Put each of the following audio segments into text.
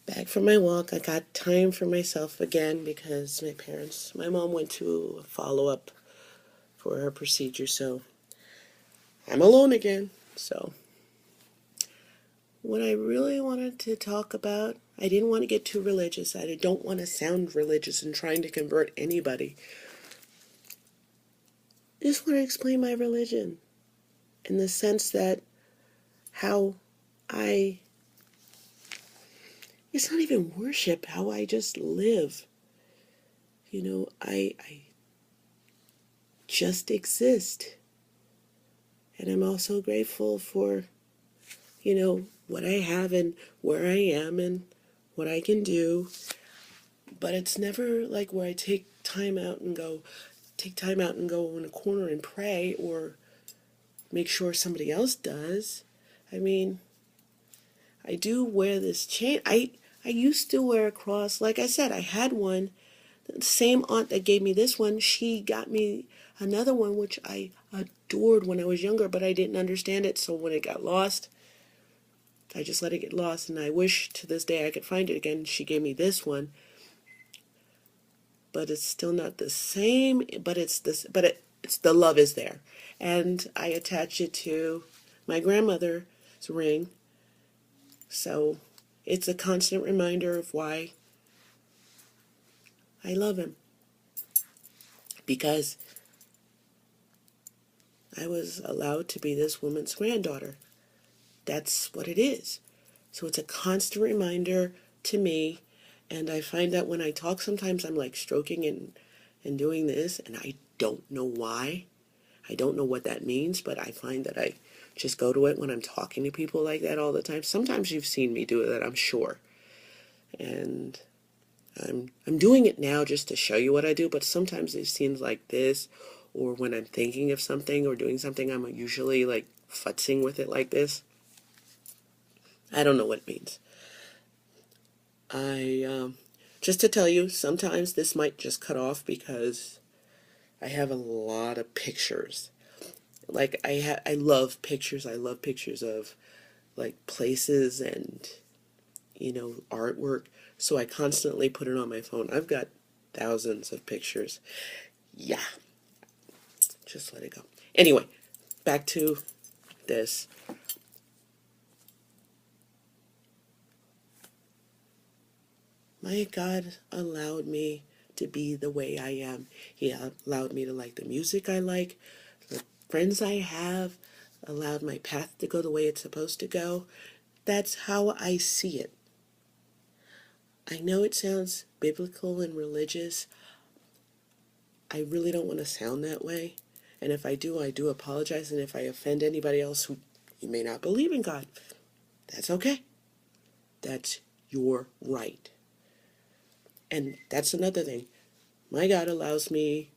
Back from my walk, I got time for myself again because my mom went to a follow-up for her procedure, so I'm alone again. So, what I really wanted to talk about, I didn't want to get too religious. I don't want to sound religious and trying to convert anybody. I just want to explain my religion in the sense that how I, it's not even worship, how I just live. I just exist. And I'm also grateful for, what I have and where I am and what I can do. But it's never like where I take time out and go in a corner and pray or make sure somebody else does. I mean, I do wear this chain. I used to wear a cross. Like I said, I had one. The same aunt that gave me this one, she got me another one, which I adored when I was younger, but I didn't understand it. So when it got lost, I just let it get lost. And I wish to this day I could find it again. She gave me this one, but it's still not the same. But it's the love is there, and I attach it to my grandmother's ring. So it's a constant reminder of why I love him, because I was allowed to be this woman's granddaughter. That's what it is. So it's a constant reminder to me, and I find that when I talk, sometimes I'm like stroking and doing this, and I don't know why. I don't know what that means, but I find that I just go to it when I'm talking to people like that all the time. Sometimes you've seen me do that, I'm sure. And I'm doing it now just to show you what I do, but sometimes it seems like this, or when I'm thinking of something or doing something, I'm usually like futzing with it like this. I don't know what it means. Just to tell you, sometimes this might just cut off because I have a lot of pictures. Like I love pictures. I love pictures of like places and artwork. So I constantly put it on my phone. I've got thousands of pictures. Yeah, just let it go. Anyway, back to this. My God allowed me to be the way I am. He allowed me to like the music I like, the friends I have, allowed my path to go the way it's supposed to go. That's how I see it. I know it sounds biblical and religious. I really don't want to sound that way. And if I do apologize. And if I offend anybody else who may not believe in God, that's okay. That's your right. And that's another thing. My God allows me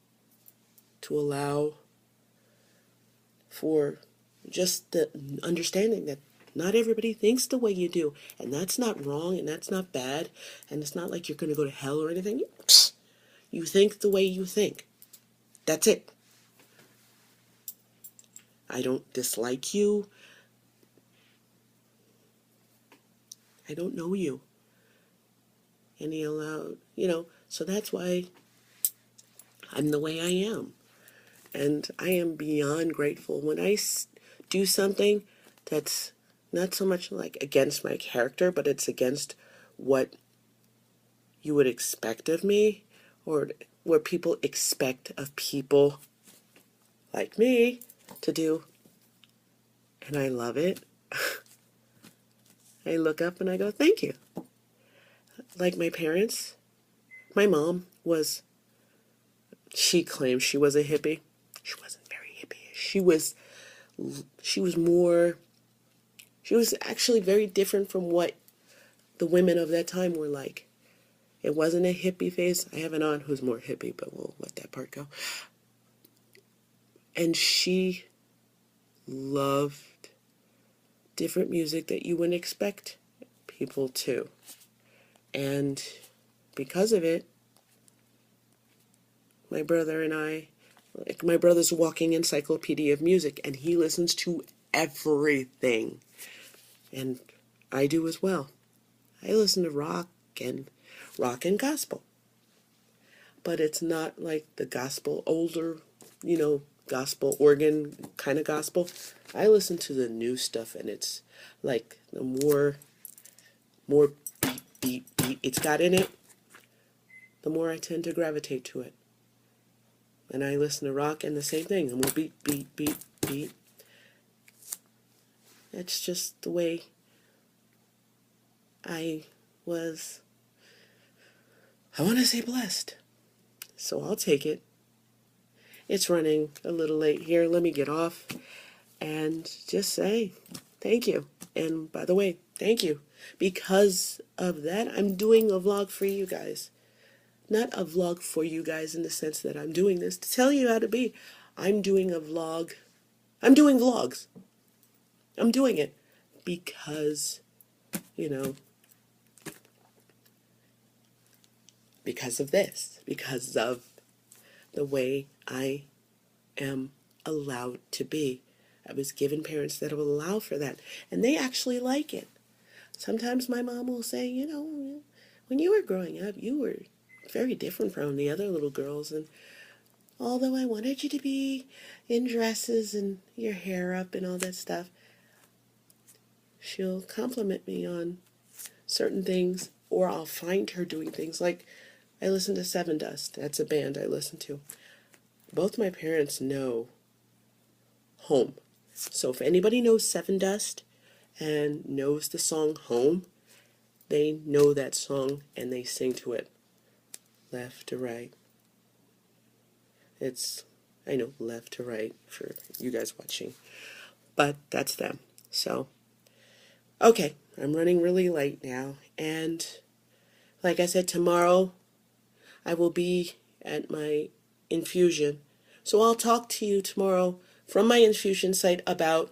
to allow for just the understanding that not everybody thinks the way you do. And that's not wrong and that's not bad. And it's not like you're going to go to hell or anything. You think the way you think. That's it. I don't dislike you. I don't know you. And he allowed, so that's why I'm the way I am. And I am beyond grateful when I do something that's not so much like against my character, but it's against what you would expect of me, or what people expect of people like me to do. And I love it. I look up and I go, thank you. Like my parents, my mom she claims she was a hippie. She wasn't very hippie. She was actually very different from what the women of that time were like. It wasn't a hippie phase. I have an aunt who's more hippie, but we'll let that part go. And she loved different music that you wouldn't expect people to. And because of it, my brother and I, like my brother's a walking encyclopedia of music, and he listens to everything. And I do as well. I listen to rock and gospel. But it's not like the gospel, older, gospel organ kind of gospel. I listen to the new stuff, and it's like the more beat it's got in it, the more I tend to gravitate to it. And I listen to rock and the same thing, the more beat. It's just the way I was, I want to say blessed. So I'll take it. It's running a little late here. Let me get off and just say thank you. And by the way, thank you. Because of that, I'm doing a vlog for you guys. Not a vlog for you guys in the sense that I'm doing this to tell you how to be. I'm doing a vlog. I'm doing vlogs. I'm doing it because, because of this. Because of the way I am allowed to be. I was given parents that will allow for that. And they actually like it. Sometimes my mom will say, when you were growing up, you were very different from the other little girls. And although I wanted you to be in dresses and your hair up and all that stuff, she'll compliment me on certain things, or I'll find her doing things. Like, I listen to Seven Dust. That's a band I listen to. Both my parents know Home. So if anybody knows Seven Dust and knows the song Home, they know that song and they sing to it. Left to right. I know, left to right for you guys watching. But that's them. So, okay, I'm running really late now. And like I said, tomorrow I will be at my infusion. So I'll talk to you tomorrow from my infusion site about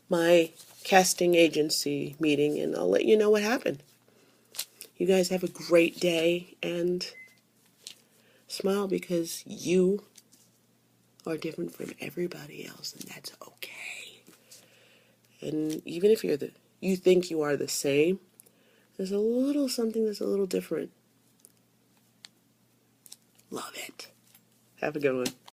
my casting agency meeting, and I'll let you know what happened. You guys have a great day, and smile because you are different from everybody else, and that's okay. And even if you think you are the same, there's a little something that's a little different. Love it. Have a good one.